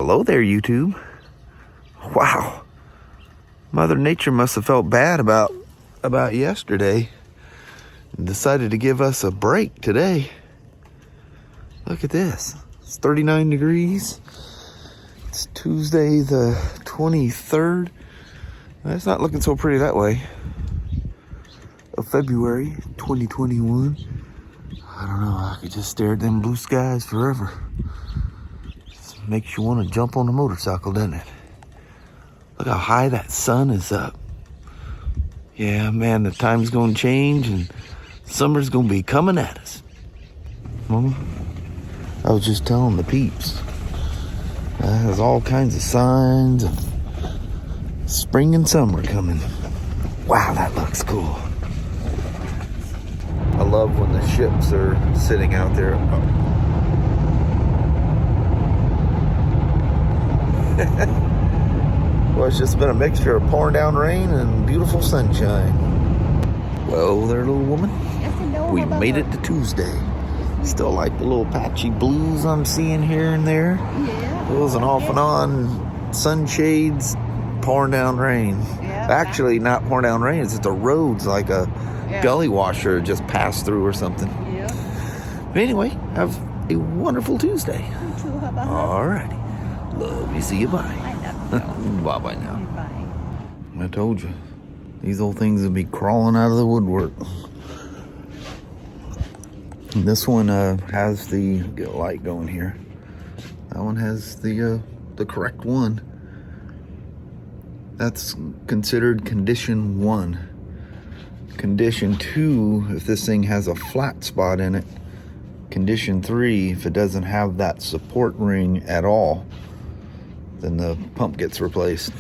Hello there, YouTube. Wow. Mother Nature must have felt bad about yesterday and decided to give us a break today. Look at this. It's 39 degrees. It's Tuesday the 23rd. It's not looking so pretty that way. Of February 2021. I don't know. I could just stare at them blue skies forever. Just makes you want to jump on a motorcycle, doesn't it? Look how high that sun is up. Yeah, man, the time's going to change and summer's going to be coming at us. Mama, I was just telling the peeps. There's all kinds of signs of spring and summer coming. Wow, that looks cool. I love when the ships are sitting out there. Well, it's just been a mixture of pouring down rain and beautiful sunshine. Well, there, little woman. We made it to Tuesday. Still like the little patchy blues I'm seeing here and there. Yeah. It was an off and on sunshades, pouring down rain. Yeah. Actually, not pouring down rain. It's just the roads like a gully washer just passed through or something. Yeah. But anyway, have a wonderful Tuesday. You too, how about Alrighty. Love you. See you. Bye. I love you. Bye-bye now. Bye. I told you. These old things will be crawling out of the woodwork. And this one has the light going here. That one has the correct one. That's considered condition 1. Condition 2, if this thing has a flat spot in it. Condition 3, if it doesn't have that support ring at all, then the pump gets replaced.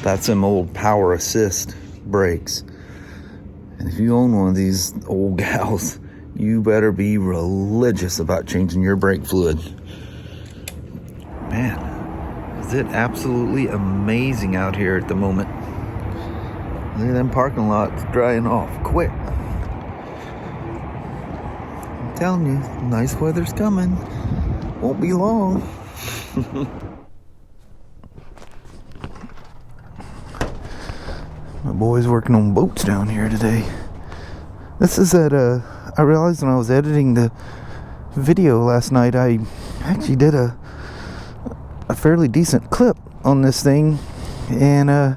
That's some old power assist brakes. And if you own one of these old gals, you better be religious about changing your brake fluid. Man, is it absolutely amazing out here at the moment. Look at them parking lots drying off quick. I'm telling you, nice weather's coming. Won't be long. My boy's working on boats down here today. This is I realized when I was editing the video last night, I actually did a fairly decent clip on this thing, and I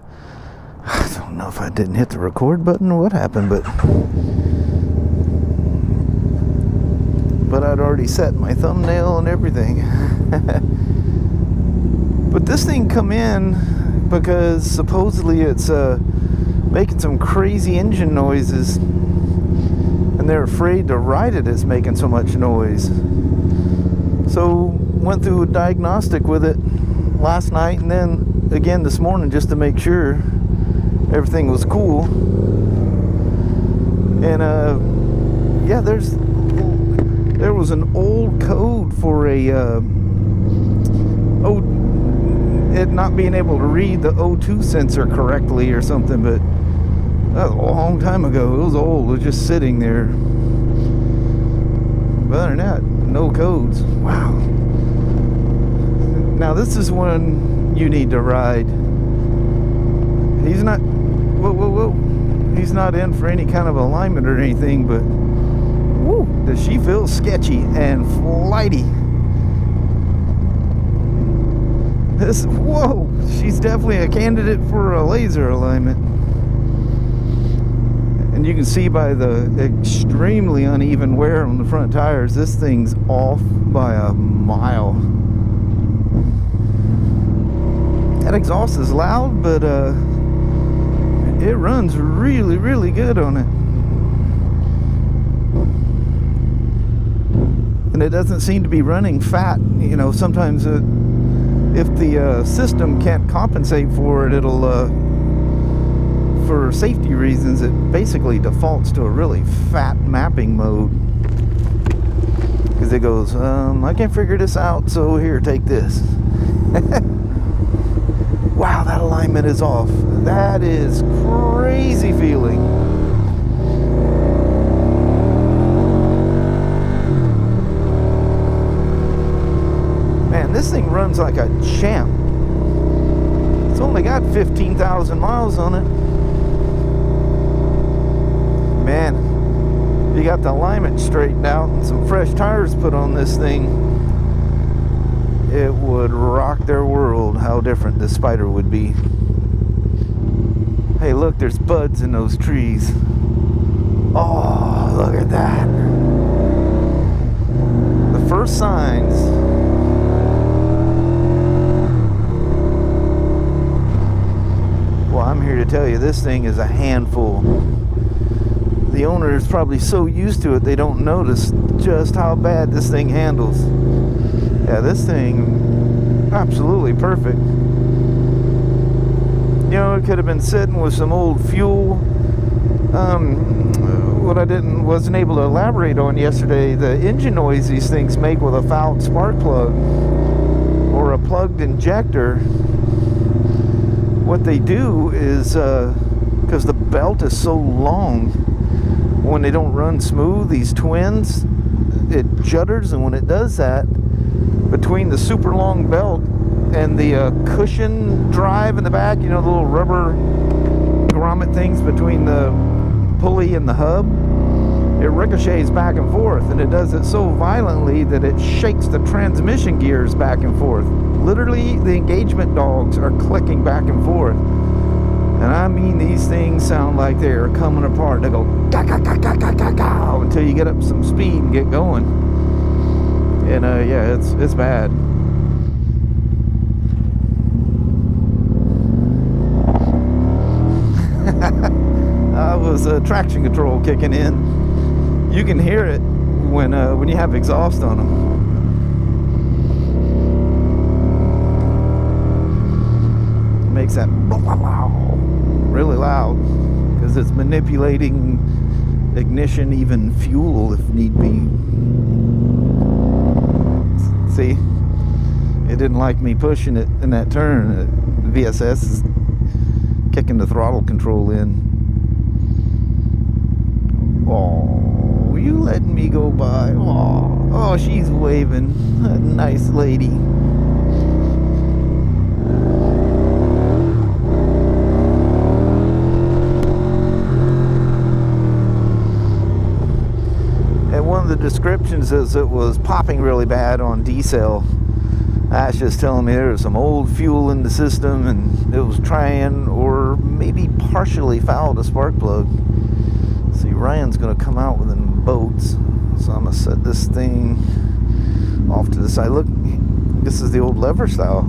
don't know if I didn't hit the record button or what happened, but I'd already set my thumbnail and everything. But this thing come in because supposedly it's making some crazy engine noises, and they're afraid to ride it. It's making so much noise. So went through a diagnostic with it last night and then again this morning just to make sure everything was cool. And yeah, there was an old code for it not being able to read the O2 sensor correctly or something, but that was a long time ago. It was old. It was just sitting there. But other than that, no codes. Wow. Now this is one you need to ride. He's not, whoa. He's not in for any kind of alignment or anything, but woo, does she feel sketchy and flighty. Whoa, she's definitely a candidate for a laser alignment. And you can see by the extremely uneven wear on the front tires, this thing's off by a mile. That exhaust is loud, but it runs really, really good on it. And it doesn't seem to be running fat. You know, sometimes if the system can't compensate for it, it'll, for safety reasons, it basically defaults to a really fat mapping mode. Because it goes, I can't figure this out, so here, take this. Wow, that alignment is off. That is crazy feeling. runs like a champ. It's only got 15,000 miles on it. Man, if you got the alignment straightened out and some fresh tires put on this thing, it would rock their world. How different this Spyder would be. Hey, look, there's buds in those trees. Oh, look at that. The first signs. Well, I'm here to tell you, this thing is a handful. The owner is probably so used to it, they don't notice just how bad this thing handles. Yeah, this thing, absolutely perfect. You know, it could have been sitting with some old fuel. What I wasn't able to elaborate on yesterday, the engine noise these things make with a fouled spark plug or a plugged injector. What they do is, because the belt is so long, when they don't run smooth, these twins, it judders, and when it does that, between the super long belt and the cushion drive in the back, you know, the little rubber grommet things between the pulley and the hub, it ricochets back and forth, and it does it so violently that it shakes the transmission gears back and forth. Literally, the engagement dogs are clicking back and forth. And I mean, these things sound like they are coming apart. They go ga ga ga ga ga ga ga until you get up some speed and get going. And yeah, it's bad. I was traction control kicking in. You can hear it when you have exhaust on them. It makes that really loud because it's manipulating ignition, even fuel if need be. See, it didn't like me pushing it in that turn. The VSS is kicking the throttle control in. Oh, you letting me go by? Oh, she's waving. A nice lady. And one of the descriptions is it was popping really bad on D-cell. That's just telling me there was some old fuel in the system and it was trying or maybe partially fouled a spark plug. See, Ryan's going to come out with them boats, so I'm going to set this thing off to the side. Look, this is the old lever style.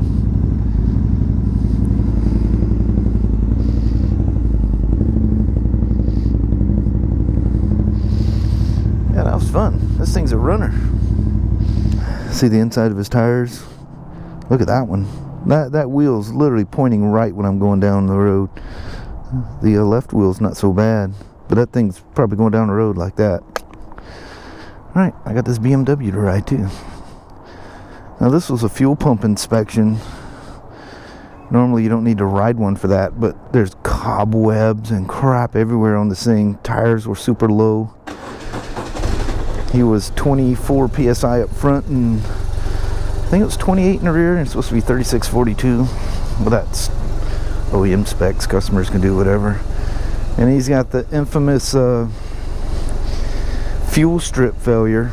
Yeah, that was fun. This thing's a runner. See the inside of his tires? Look at that one. That wheel's literally pointing right when I'm going down the road. The left wheel's not so bad, but that thing's probably going down the road like that. Alright, I got this BMW to ride too. Now this was a fuel pump inspection. Normally you don't need to ride one for that, but there's cobwebs and crap everywhere on this thing. Tires were super low. He was 24 PSI up front and I think it was 28 in the rear, and it's supposed to be 3642. Well, that's OEM specs. Customers can do whatever. And he's got the infamous fuel strip failure.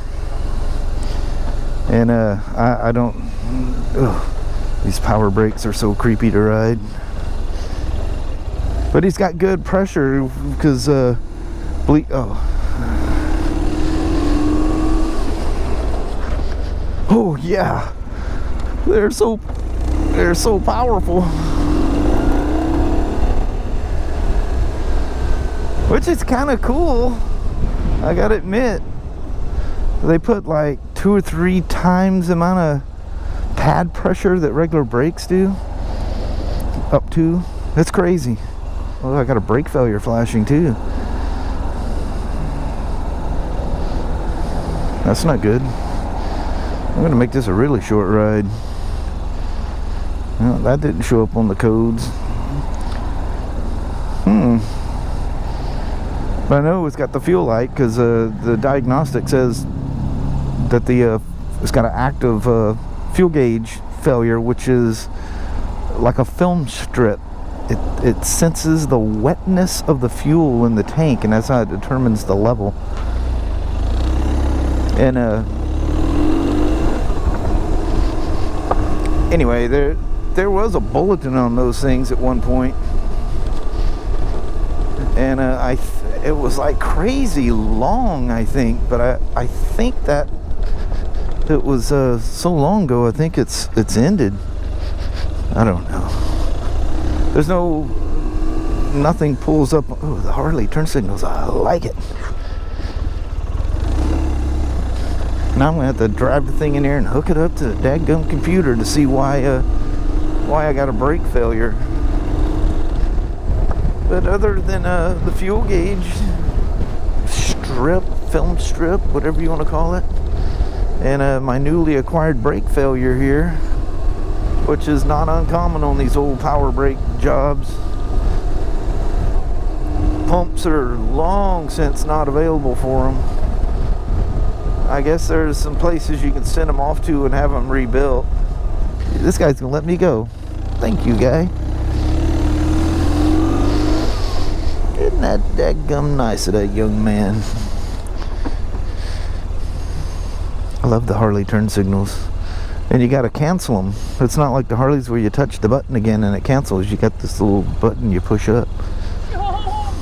And I don't. These power brakes are so creepy to ride. But he's got good pressure because oh yeah. They're so powerful. Which is kind of cool, I gotta admit. They put like 2 or 3 times the amount of pad pressure that regular brakes do. Up to. That's crazy. Oh, I got a brake failure flashing too. That's not good. I'm gonna make this a really short ride. Well, that didn't show up on the codes. But I know it's got the fuel light because the diagnostic says that it's got an active fuel gauge failure, which is like a film strip. It senses the wetness of the fuel in the tank, and that's how it determines the level. And anyway, there was a bulletin on those things at one point, and it was like crazy long, I think, but I think that it was so long ago. I think it's ended. I don't know. There's nothing pulls up. Oh, the Harley turn signals. I like it. Now I'm gonna have to drive the thing in there and hook it up to the dadgum computer to see why I got a brake failure. But other than the fuel gauge strip, film strip, whatever you want to call it, and my newly acquired brake failure here, which is not uncommon on these old power brake jobs. Pumps are long since not available for them. I guess there's some places you can send them off to and have them rebuilt. This guy's gonna let me go. Thank you, guy. Isn't that dadgum nice of that young man? I love the Harley turn signals. And you gotta cancel them. It's not like the Harleys where you touch the button again and it cancels. You got this little button you push up.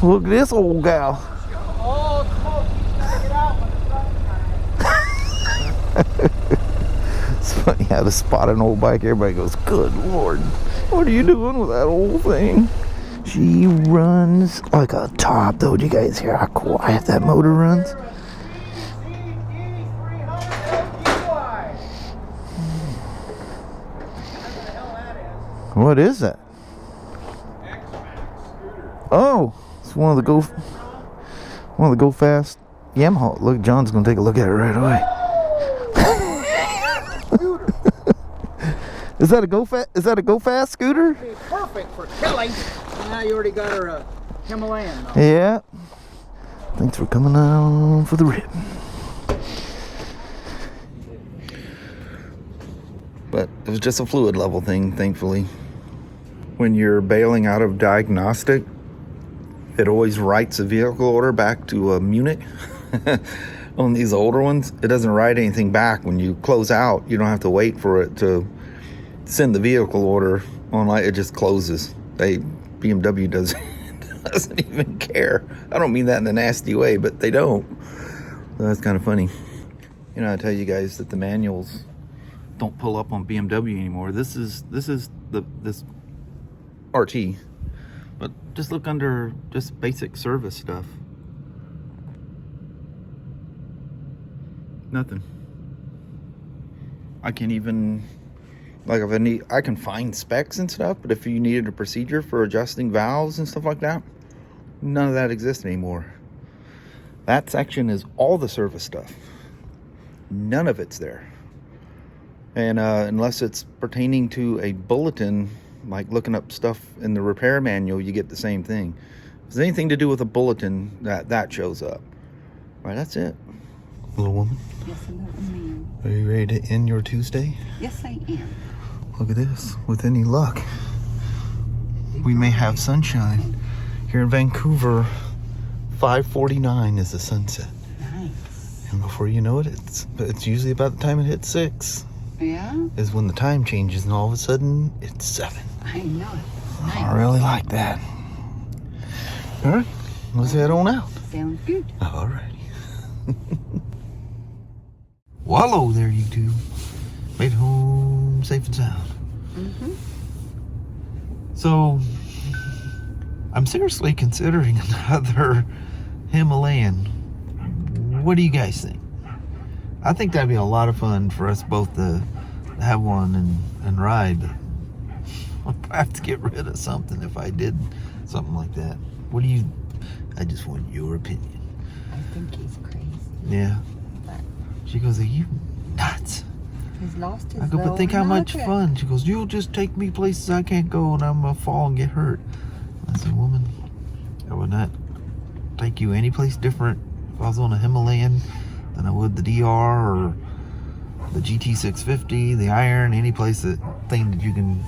Look at this old gal. It's funny how to spot an old bike. Everybody goes, good Lord, what are you doing with that old thing? She runs like a top, though. Do you guys hear how quiet that motor runs? What is that? Oh, it's one of the go fast Yamaha. Look, John's gonna take a look at it right away. Is that a go fast scooter? It'd be perfect for Kelly. Now you already got her a Himalayan though. Yeah. Thanks for coming on for the rip. But it was just a fluid level thing, thankfully. When you're bailing out of diagnostic, it always writes a vehicle order back to Munich. On these older ones, it doesn't write anything back. When you close out, you don't have to wait for it to send the vehicle order online. It just closes. BMW doesn't even care. I don't mean that in a nasty way, but they don't. So that's kind of funny. You know, I tell you guys that the manuals don't pull up on BMW anymore. This is this RT, but just look under just basic service stuff. Nothing. I can't even, like, if I can find specs and stuff, but if you needed a procedure for adjusting valves and stuff like that, none of that exists anymore. That section is all the service stuff. None of it's there. And unless it's pertaining to a bulletin, like looking up stuff in the repair manual, you get the same thing. If there's anything to do with a bulletin, that shows up. All right, that's it. Little woman. Yes, and that was me. Are you ready to end your Tuesday? Yes, I am. Look at this. With any luck, we may have sunshine. Here in Vancouver, 5:49 is the sunset. Nice. And before you know it, it's usually about the time it hits 6. Yeah? Is when the time changes, and all of a sudden, it's 7. I know it. Nice. I really like that. All right, let's head on out. Sounds good. All righty. Well, hello there, you two. Made it home safe and sound. Mm-hmm. So, I'm seriously considering another Himalayan. What do you guys think? I think that'd be a lot of fun for us both to have one and ride. But I'd have to get rid of something if I did something like that. What do you... I just want your opinion. I think he's crazy. Yeah. She goes, are you nuts? He's lost his I go, but think how much fun. She goes, you'll just take me places I can't go and I'm going to fall and get hurt. I said, woman, I would not take you any place different if I was on a Himalayan than I would the DR or the GT650, the Iron, any place thing that you can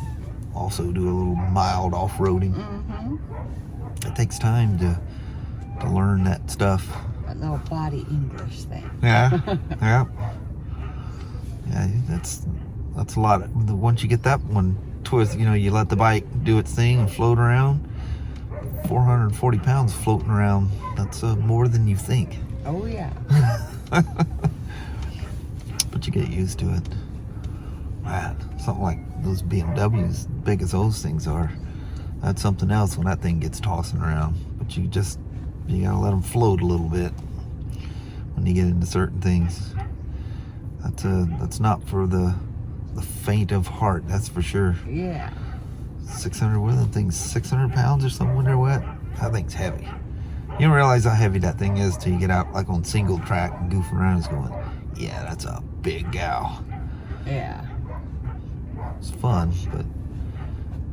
also do a little mild off-roading. It takes time to learn that stuff. That little body English thing. Yeah, yeah. Yeah, that's a lot. Once you get that one twist, you know, you let the bike do its thing and float around. 440 pounds floating around. That's more than you think. Oh, yeah. But you get used to it. Man, something like those BMWs, big as those things are, that's something else when that thing gets tossing around. But you gotta let them float a little bit when you get into certain things. That's not for the faint of heart, that's for sure. Yeah. 600, what are the things, 600 pounds or something when they're wet? That thing's heavy. You don't realize how heavy that thing is till you get out like on single track and goofing around. It's going, yeah, that's a big gal. Yeah. It's fun, but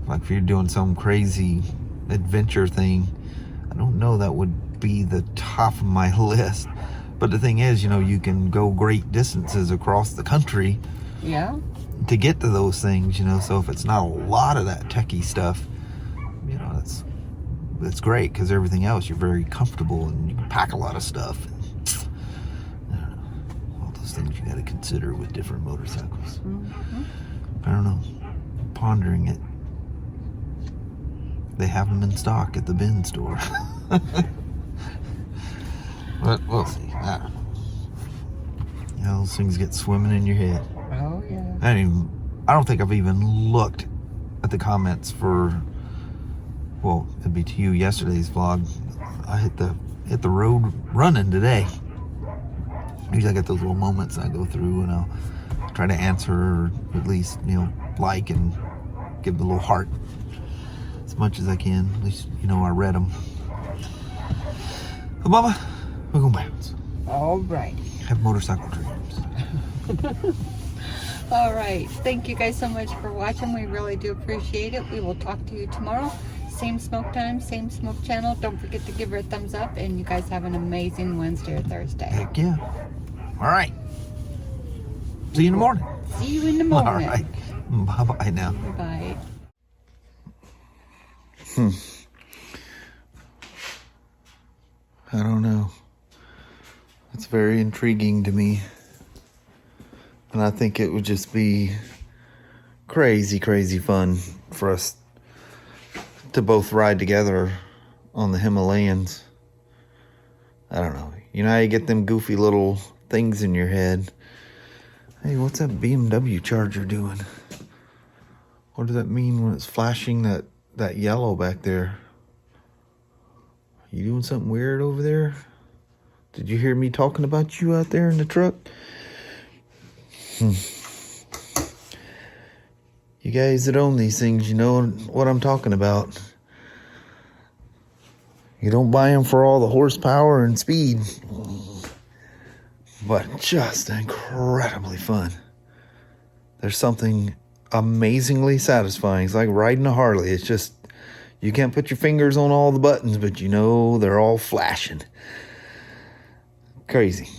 like if you're doing some crazy adventure thing, I don't know that would be the top of my list. But the thing is, you know, you can go great distances across the country. Yeah. To get to those things, you know, so if it's not a lot of that techie stuff, you know, that's great, because everything else you're very comfortable and you can pack a lot of stuff. I don't know, all those things you got to consider with different motorcycles. I don't know, pondering it. They have them in stock at the bin store. But we'll see. I don't know. Yeah, those things get swimming in your head. Oh, yeah. I don't think I've even looked at the comments for, well, it'd be to you yesterday's vlog. I hit the road running today. Usually I get those little moments I go through and I'll try to answer, or at least, you know, like and give the little heart as much as I can. At least, you know, I read them. But Mama, we're going bounce. All right. Have motorcycle dreams. All right. Thank you guys so much for watching. We really do appreciate it. We will talk to you tomorrow. Same smoke time, same smoke channel. Don't forget to give her a thumbs up, and you guys have an amazing Wednesday or Thursday. Heck yeah. All right. See you in the morning. See you in the morning. All right. Bye-bye now. Bye. I don't know. It's very intriguing to me. And I think it would just be crazy, crazy fun for us to both ride together on the Himalayans. I don't know. You know how you get them goofy little things in your head? Hey, what's that BMW Charger doing? What does that mean when it's flashing that yellow back there? You doing something weird over there? Did you hear me talking about you out there in the truck? You guys that own these things, you know what I'm talking about. You don't buy them for all the horsepower and speed, but just incredibly fun. There's something amazingly satisfying. It's like riding a Harley. It's just, you can't put your fingers on all the buttons, but you know they're all flashing. Crazy.